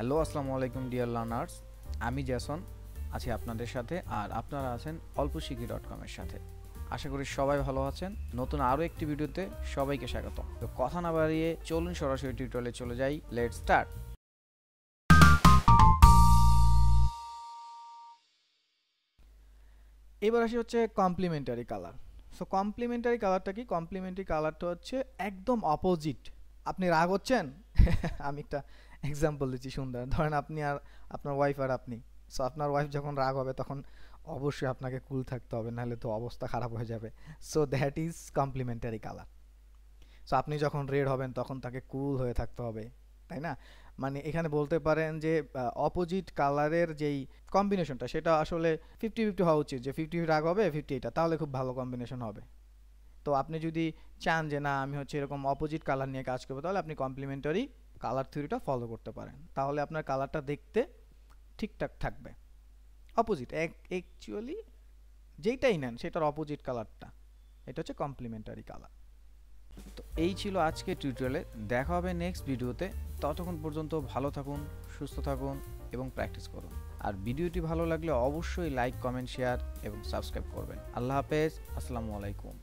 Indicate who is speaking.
Speaker 1: Hello আসসালামু আলাইকুম dear learners, আমি জ্যাসন আছি আপনাদের সাথে, আর আপনারা আছেন অল্পশিখি.com এর সাথে। আশা করি সবাই ভালো আছেন। নতুন আরও একটি ভিডিওতে সবাইকে স্বাগত। তো কথা না বাড়িয়ে চলুন সরাসরি টিউটোরিয়ালে চলে যাই। Let's start. এবার আসি হচ্ছে কমপ্লিমেন্টারি কালার। সো কমপ্লিমেন্টারি কালারটা কি? কমপ্লিমেন্টারি কালারটা হচ্ছে একদম অপোজিট। আপনি রাগ হচ্ছেন আমি একটা এক্সাম্পল দিচ্ছি সুন্দর। ধরেন আপনি আর আপনার ওয়াইফ আর আপনি। সো আপনার ওয়াইফ যখন রাগ হবে তখন অবশ্যই আপনাকে কুল থাকতে হবে, নাহলে তো অবস্থা খারাপ হয়ে যাবে। So that is complementary colour. So আপনি যখন রেড হবেন তখন তাকে কুল হয়ে থাকতে হবে, তাই না? মানে এখানে বলতে পারেন যে অপোজিট কালারের যেই কম্বিনেশনটা সেটা আসলে 50-50 হওয়া উচিত, যে 50 রাগ হবে 50 এটা, তাহলে খুব ভালো কম্বিনেশন হবে। তো আপনি যদি চান যে না আমি হচ্ছে এরকম অপোজিট কালার নিয়ে কাজ করবো, তাহলে আপনি কমপ্লিমেন্টারি কালার থিওরিটা ফলো করতে পারেন। তাহলে আপনার কালারটা দেখতে ঠিকঠাক থাকবে। অপোজিট অ্যাকচুয়ালি যেইটাই নেন সেটার অপোজিট কালারটা, এটা হচ্ছে কমপ্লিমেন্টারি কালার। তো এই ছিল আজকে টিউটোরিয়ালে। দেখা হবে নেক্সট ভিডিওতে। ততক্ষণ পর্যন্ত ভালো থাকুন, সুস্থ থাকুন এবং প্র্যাকটিস করুন। আর ভিডিওটি ভালো লাগলে অবশ্যই লাইক, কমেন্ট, শেয়ার এবং সাবস্ক্রাইব করবেন। আল্লাহ হাফেজ, আসসালামু আলাইকুম।